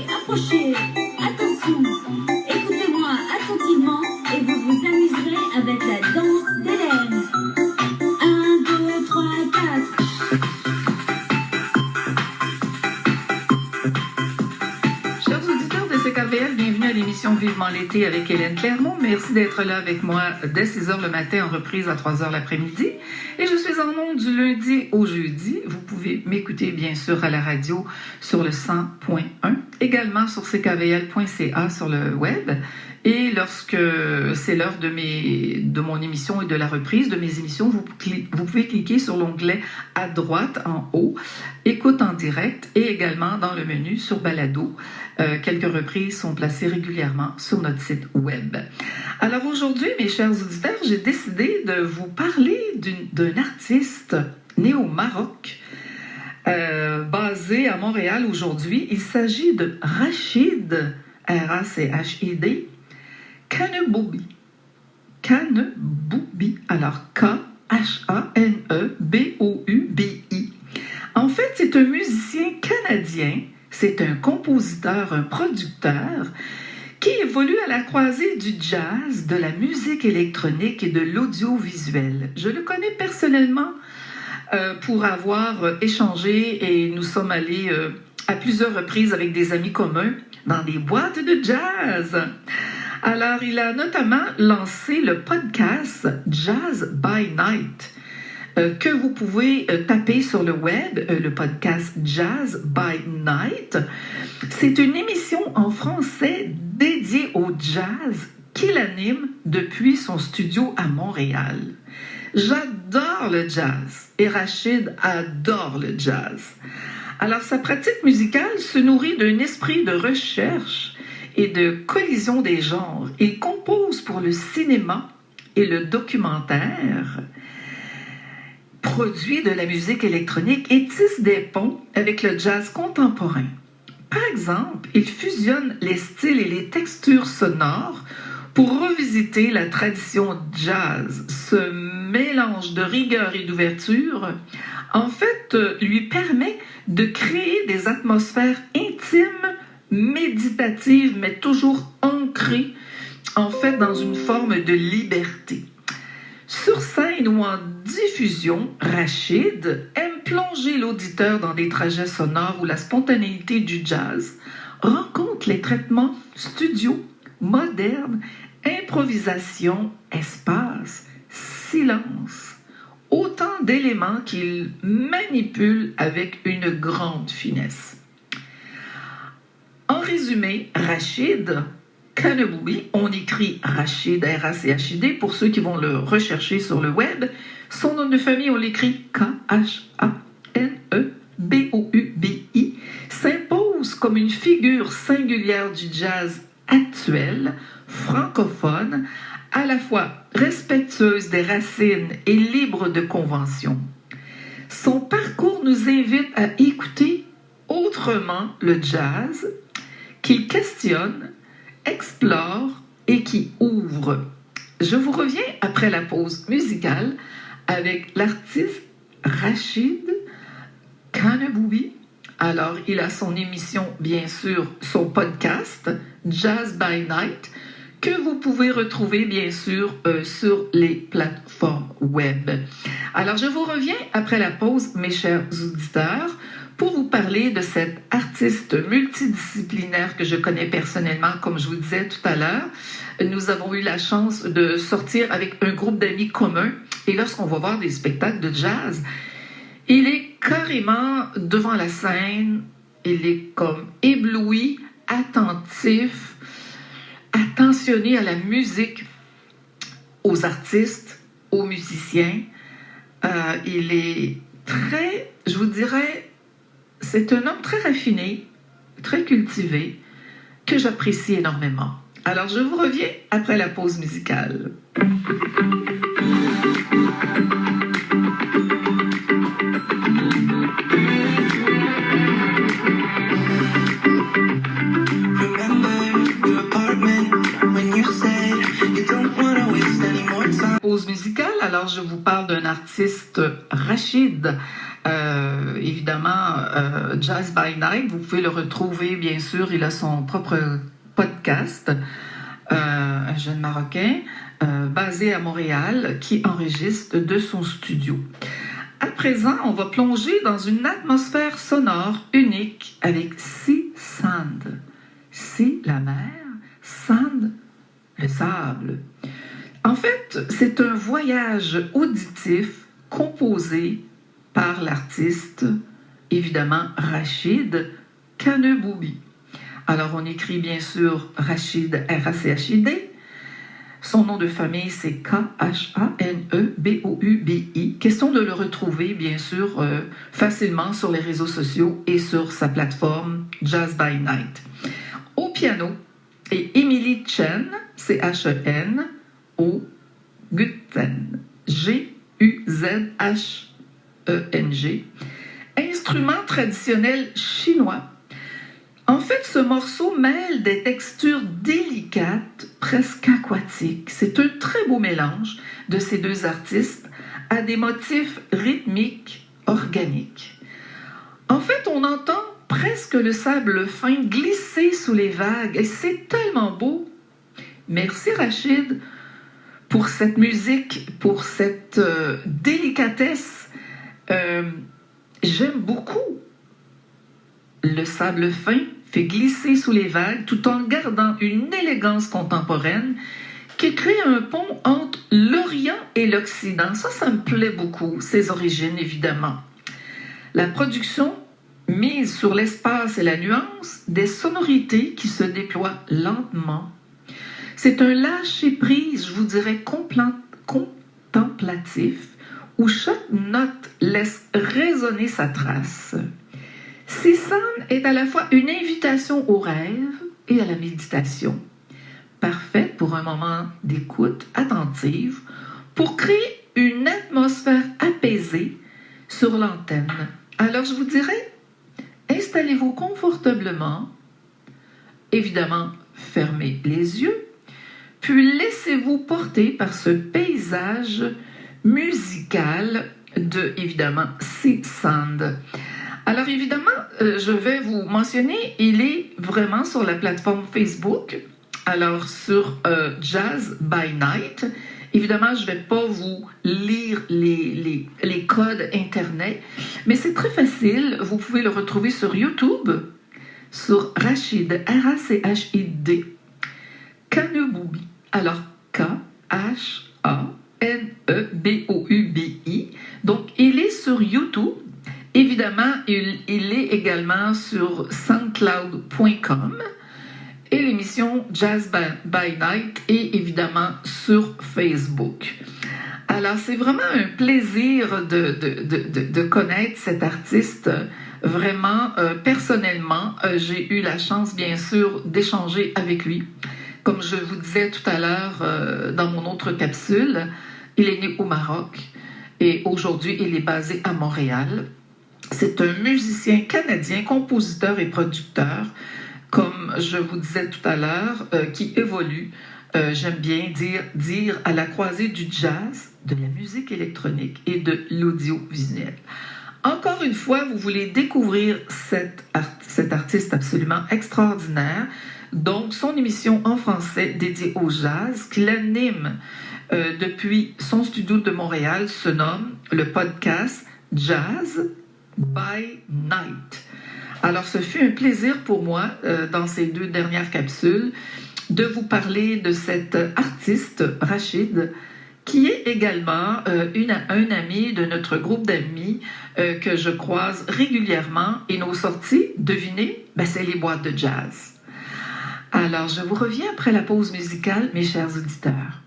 approchez, attention, écoutez-moi attentivement et vous vous amuserez avec la danse d'Hélène. 1, 2, 3, 4. Chers auditeurs de CKVL, bienvenue à l'émission Vivement l'été avec Hélène Clermont. Merci d'être là avec moi dès 6h le matin en reprise à 3h l'après-midi. Et je suis en ondes du lundi au jeudi. Vous pouvez m'écouter bien sûr à la radio sur le 100.1, également sur ckvl.ca sur le web. Et lorsque c'est l'heure de mon émission et de la reprise de mes émissions, vous pouvez cliquer sur l'onglet à droite en haut, écoute en direct et également dans le menu sur balado. Quelques reprises sont placées régulièrement sur notre site web. Alors aujourd'hui, mes chers auditeurs, j'ai décidé de vous parler d'un artiste né au Maroc, basé à Montréal aujourd'hui. Il s'agit de Rachid, R-A-C-H-I-D, Kaneboubi. Kaneboubi, alors K-H-A-N-E-B-O-U-B-I. En fait, c'est un musicien canadien, c'est un compositeur, un producteur qui évolue à la croisée du jazz, de la musique électronique et de l'audiovisuel. Je le connais personnellement pour avoir échangé et nous sommes allés à plusieurs reprises avec des amis communs dans des boîtes de jazz. Alors, il a notamment lancé le podcast Jazz by Night, que vous pouvez taper sur le web, le podcast Jazz by Night. C'est une émission en français dédiée au jazz qu'il anime depuis son studio à Montréal. J'adore le jazz et Rachid adore le jazz. Alors, sa pratique musicale se nourrit d'un esprit de recherche et de collision des genres. Il compose pour le cinéma et le documentaire, produit de la musique électronique et tisse des ponts avec le jazz contemporain. Par exemple, il fusionne les styles et les textures sonores pour revisiter la tradition jazz. Ce mélange de rigueur et d'ouverture, en fait, lui permet de créer des atmosphères intimes, méditatives, mais toujours ancrées, en fait, dans une forme de liberté. Sur scène ou en diffusion, Rachid aime plonger l'auditeur dans des trajets sonores où la spontanéité du jazz rencontre les traitements studio, modernes, improvisation, espace, silence. Autant d'éléments qu'il manipule avec une grande finesse. En résumé, Rachid Kaneboubi, on écrit Rachid, R-A-C-H-I-D, pour ceux qui vont le rechercher sur le web. Son nom de famille, on l'écrit K-H-A-N-E-B-O-U-B-I, s'impose comme une figure singulière du jazz actuel, francophone, à la fois respectueuse des racines et libre de conventions. Son parcours nous invite à écouter autrement le jazz, qu'il questionne, explore et qui ouvre. Je vous reviens après la pause musicale avec l'artiste Rachid Kaneboubi. Alors, il a son émission, bien sûr, son podcast Jazz by Night, que vous pouvez retrouver, bien sûr, sur les plateformes web. Alors, je vous reviens après la pause, mes chers auditeurs, pour vous parler de cet artiste multidisciplinaire que je connais personnellement, comme je vous disais tout à l'heure. Nous avons eu la chance de sortir avec un groupe d'amis communs et lorsqu'on va voir des spectacles de jazz, il est carrément devant la scène, il est comme ébloui, attentif, attentionné à la musique, aux artistes, aux musiciens. Il est très, je vous dirais, c'est un homme très raffiné, très cultivé, que j'apprécie énormément. Alors, je vous reviens après la pause musicale. Pause musicale, alors je vous parle d'un artiste, Rachid Évidemment, Jazz by Night, vous pouvez le retrouver, bien sûr, il a son propre podcast, un jeune Marocain basé à Montréal qui enregistre de son studio. À présent, on va plonger dans une atmosphère sonore unique avec Sea Sand. Sea, la mer, Sand, le sable. En fait, c'est un voyage auditif composé par l'artiste, évidemment, Rachid Kaneboubi. Alors, on écrit bien sûr Rachid, R-A-C-H-I-D. Son nom de famille, c'est K-H-A-N-E-B-O-U-B-I. Question de le retrouver, bien sûr, facilement sur les réseaux sociaux et sur sa plateforme Jazz by Night. Au piano, et Emily Chen, C-H-E-N, au Guzheng, G-U-Z-H-E-N-G, instrument traditionnel chinois. En fait, ce morceau mêle des textures délicates, presque aquatiques. C'est un très beau mélange de ces deux artistes à des motifs rythmiques organiques. En fait, on entend presque le sable fin glisser sous les vagues et c'est tellement beau. Merci Rachid pour cette musique, pour cette délicatesse. J'aime beaucoup. Le sable fin fait glisser sous les vagues tout en gardant une élégance contemporaine qui crée un pont entre l'Orient et l'Occident. Ça me plaît beaucoup, ses origines évidemment. La production mise sur l'espace et la nuance, des sonorités qui se déploient lentement. C'est un lâcher-prise, je vous dirais, contemplatif, où chaque note laisse résonner sa trace. Sea Sand est à la fois une invitation au rêve et à la méditation, parfaite pour un moment d'écoute attentive, pour créer une atmosphère apaisée sur l'antenne. Alors je vous dirais, installez-vous confortablement, évidemment fermez les yeux, puis laissez-vous porter par ce paysage musical de, évidemment, Sea Sand. Alors évidemment, je vais vous mentionner, il est vraiment sur la plateforme Facebook, alors sur Jazz by Night. Évidemment, je ne vais pas vous lire les codes Internet, mais c'est très facile, vous pouvez le retrouver sur YouTube, sur Rachid, R-A-C-H-I-D, Kaneboubi, alors K-H-A-N-E-B-O-U-B-I, donc il est sur YouTube. Évidemment, il est également sur soundcloud.com et l'émission Jazz by Night est évidemment sur Facebook. Alors, c'est vraiment un plaisir de connaître cet artiste. Vraiment, personnellement, j'ai eu la chance, bien sûr, d'échanger avec lui. Comme je vous disais tout à l'heure dans mon autre capsule, il est né au Maroc et aujourd'hui, il est basé à Montréal. C'est un musicien canadien, compositeur et producteur, comme je vous disais tout à l'heure, qui évolue, j'aime bien dire, à la croisée du jazz, de la musique électronique et de l'audiovisuel. Encore une fois, vous voulez découvrir cet artiste absolument extraordinaire, donc son émission en français dédiée au jazz, qu'il anime depuis son studio de Montréal, se nomme le podcast Jazz by Night. Alors, ce fut un plaisir pour moi, dans ces 2 dernières capsules, de vous parler de cet artiste, Rachid, qui est également un ami de notre groupe d'amis que je croise régulièrement. Et nos sorties, devinez, c'est les boîtes de jazz. Alors, je vous reviens après la pause musicale, mes chers auditeurs.